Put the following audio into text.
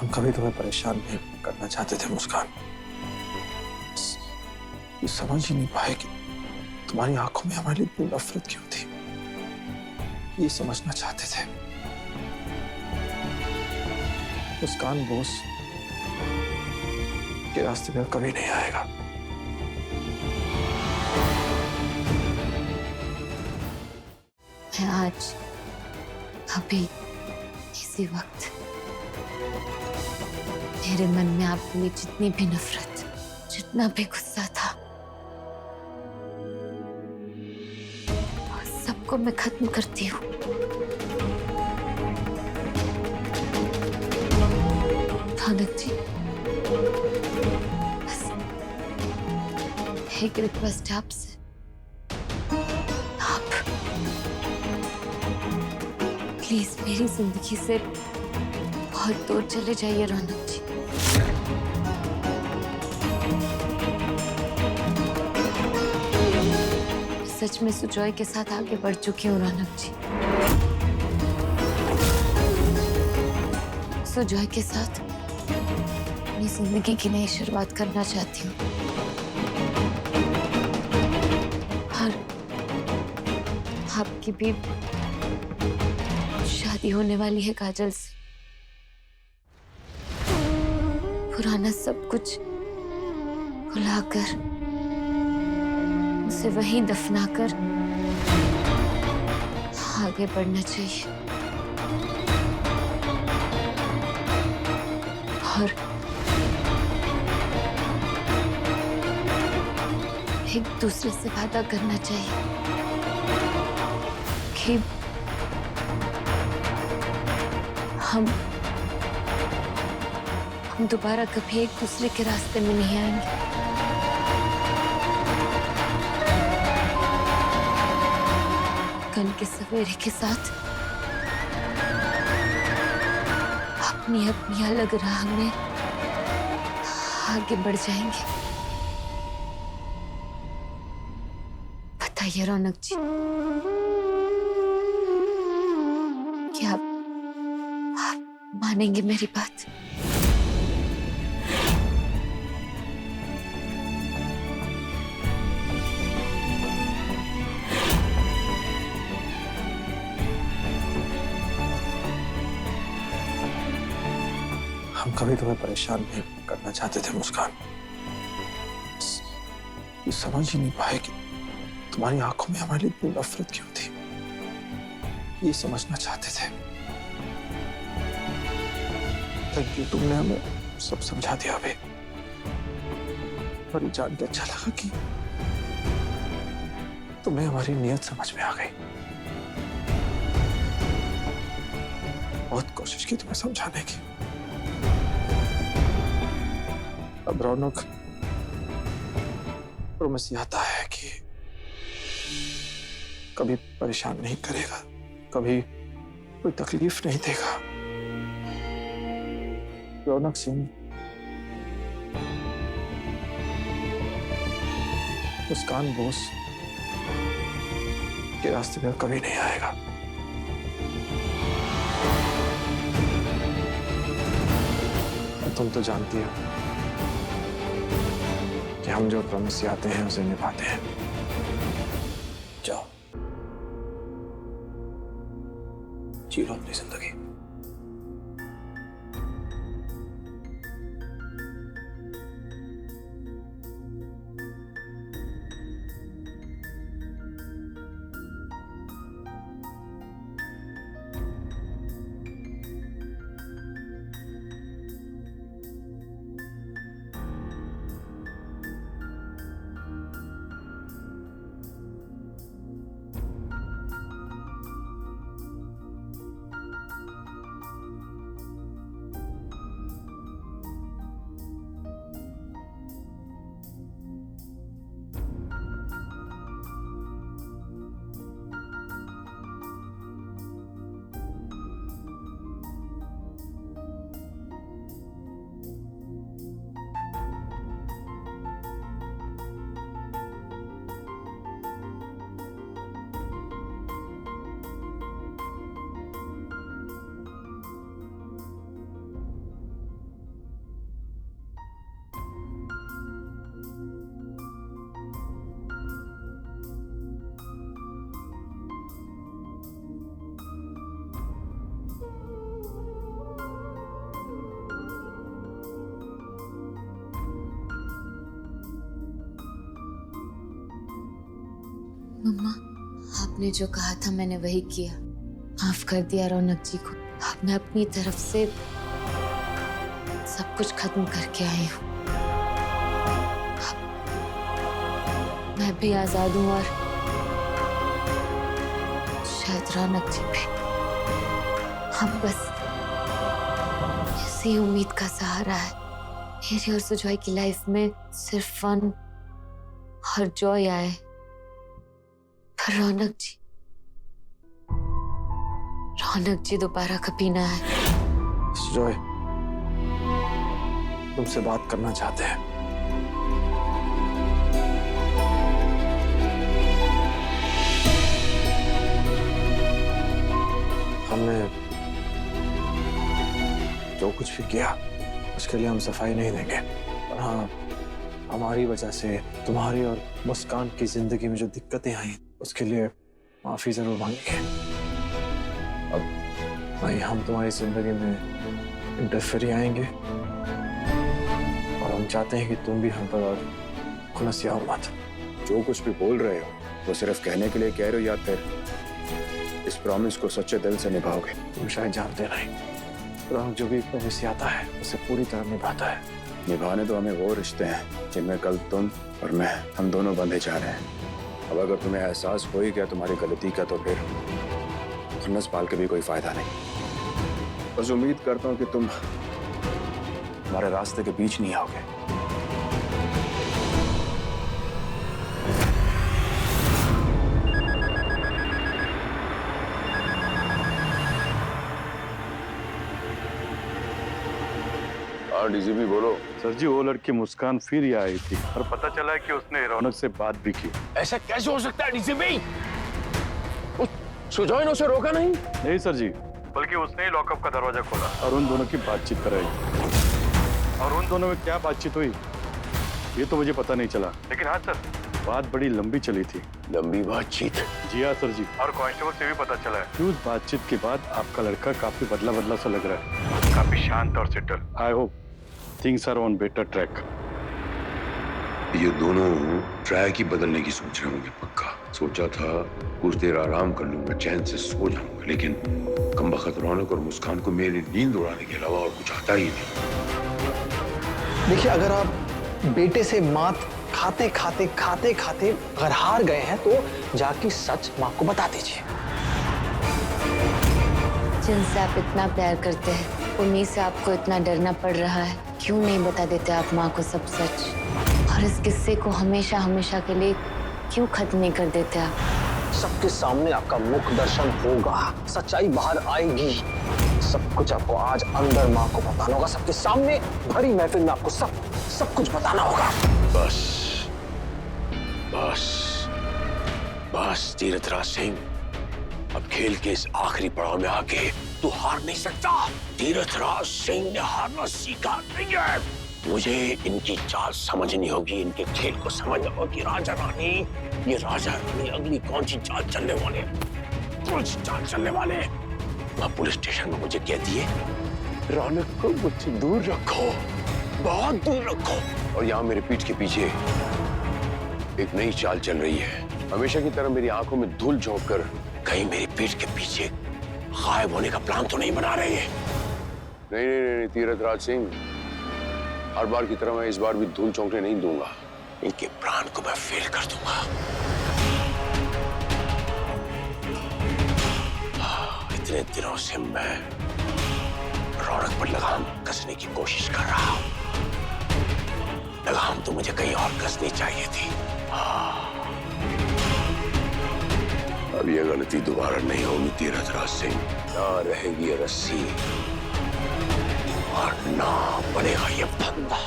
हम कभी तुम्हें परेशान नहीं करना चाहते थे मुस्कान। ये समझ ही नहीं पाए कि तुम्हारी आंखों में हमारे लिए इतनी नफरत क्यों थी। ये समझना चाहते थे। मुस्कान बोस के रास्ते में कभी नहीं आएगा। मैं आज अभी किसी वक्त मेरे मन में आपके लिए जितनी भी नफरत, जितना भी गुस्सा था, सबको मैं खत्म करती हूँ। रौनक जी, बस एक रिक्वेस्ट है आपसे। आप प्लीज मेरी जिंदगी से बहुत दूर चले जाइए रौनक जी। सच में सुजॉय के साथ आगे बढ़ चुकी हूँ रौनक जी। सुजॉय के साथ अपनी जिंदगी की नई शुरुआत करना चाहती हूँ। और आपकी भी शादी होने वाली है काजल से। पुराना सब कुछ भुलाकर, उसे वहीं दफनाकर आगे बढ़ना चाहिए। और एक दूसरे से वादा करना चाहिए कि हम दोबारा कभी एक दूसरे के रास्ते में नहीं आएंगे। कल के सवेरे के साथ अपनी अपनी अलग राह में आगे बढ़ जाएंगे। बताइए रौनक जी, क्या आप मानेंगे मेरी बात? हम कभी तुम्हें परेशान नहीं करना चाहते थे मुस्कान। ये समझ ही नहीं पाए कि तुम्हारी आंखों में हमारे लिए इतनी नफरत क्यों थी। ये समझना चाहते थे। थैंक यू, तुमने हमें सब समझा दिया अभी। और ये जान के अच्छा लगा कि तुम्हें हमारी नीयत समझ में आ गई। बहुत कोशिश की तुम्हें समझाने की। अब रौनक प्रॉमिस आता है कि कभी परेशान नहीं करेगा, कभी कोई तकलीफ नहीं देगा। रौनक सिंह मुस्कान बोस के रास्ते में कभी नहीं आएगा। तुम तो जानती हो कि हम जो प्रॉमिस आते हैं उसे निभाते हैं। जाओ, जी लो अपनी जिंदगी। मम्मा, आपने जो कहा था मैंने वही किया। माफ कर दिया रौनक जी को। अब मैं अपनी तरफ से सब कुछ खत्म करके आई हूँ। मैं भी आजाद हूँ और शायद रौनक जी भी। हम बस इसी उम्मीद का सहारा है। मेरी और सुजॉय की लाइफ में सिर्फ फन और जॉय आए, पर रौनक जी दोबारा कभी ना आए। सुजॉय, तुमसे बात करना चाहते हैं। हमने जो कुछ भी किया उसके लिए हम सफाई नहीं देंगे। और हाँ, हमारी वजह से तुम्हारी और मुस्कान की जिंदगी में जो दिक्कतें आई उसके लिए माफी जरूर मांगेंगे। अब नहीं हम तुम्हारी जिंदगी में इंटरफेयर आएंगे और हम चाहते हैं कि तुम भी हम पर और खुलसिया हो मत। जो कुछ भी बोल रहे हो वो सिर्फ कहने के लिए कह रहे हो या फिर इस प्रॉमिस को सच्चे दिल से निभाओगे? तुम शायद जानते नहीं, रौनक जो भी प्रॉमिस आता है उसे पूरी तरह निभाता है। निभाने तो हमें वो रिश्ते हैं जिनमें कल तुम और मैं हम दोनों बंधे जा रहे हैं। अब अगर तुम्हें एहसास हो ही गया तुम्हारी गलती का तो फिर खुन्नस पाल के भी कोई फायदा नहीं। बस उम्मीद करता हूँ कि तुम हमारे रास्ते के बीच नहीं आओगे। डीजीपी बोलो। सर जी, वो लड़की मुस्कान फिर यहाँ आई थी और पता चला है कि उसने रौनक से बात भी की। ऐसा कैसे हो सकता है डीजीपी? सुजॉय ने उसे रोका नहीं? नहीं सर जी, बल्कि उसने ही लॉकअप का दरवाजा खोला और उन दोनों की बातचीत कराई। और उन दोनों में क्या बातचीत हुई ये तो मुझे पता नहीं चला, लेकिन हाँ सर, बात बड़ी लंबी चली थी। लंबी बातचीत? जी हाँ सर जी, और कांस्टेबल से भी पता चला है कि उस बातचीत के बाद आपका लड़का काफी बदला बदला सा लग रहा है, काफी शांत और settle. I hope things are on better track. ये दोनों ट्रैक ही बदलने की सोच रहे होंगे पक्का। सोचा था कुछ देर आराम कर लूंगा, चैन से सो जाऊंगा, लेकिन कमबख्त रौनक और मुस्कान को मेरी नींद उड़ाने के अलावा और कुछ आता ही नहीं। देखिए, अगर आप बेटे से मात खाते खाते अगर हार गए हैं तो जाके सच माँ को बता दीजिए। जिनसे आप इतना प्यार करते हैं उन्हीं से आपको इतना डरना पड़ रहा है। क्यों नहीं बता देते आप माँ को सब सच? और इस किस्से को हमेशा हमेशा के लिए क्यों खत्म नहीं कर देते आप? सबके सामने आपका मुख दर्शन होगा, सच्चाई बाहर आएगी। सब कुछ आपको आज अंदर माँ को बताना होगा। सबके सामने भरी महफिल में आपको सब कुछ बताना होगा। बस बस बस तीरथराज सिंह, अब खेल के इस आखिरी पड़ाव में आके तू हार नहीं सकता। तीरथराज सिंह ने हारना सीखा नहीं है। मुझे इनकी चाल समझनी होगी, इनके खेल को समझना होगी। राजा रानी, ये राजा रानी अगली कौन सी चाल चलने वाले, कौन सी चाल चलने वाले? वह पुलिस स्टेशन में मुझे कह दिए रौनक को मुझसे दूर रखो, बहुत दूर रखो। और यहाँ मेरे पीठ के पीछे एक नई चाल चल रही है। हमेशा की तरह मेरी आंखों में धूल झोंक कर कहीं मेरी पीठ के पीछे गायब होने का प्लान तो नहीं बना रहे हैं? नहीं नहीं नहीं तीरथराज सिंह, हर बार की तरह मैं इस बार भी धूल झोंकने नहीं दूंगा। इनके प्लान को मैं फेल कर दूंगा। इतने दिनों से मैं रौनक पर लगाम कसने की कोशिश कर रहा हूं। लगाम तो मुझे कहीं और कसनी चाहिए थी। अब यह गलती दोबारा नहीं होगी तीरथराज सिंह। ना रहेगी ये रस्सी और ना बनेगा ये फंदा।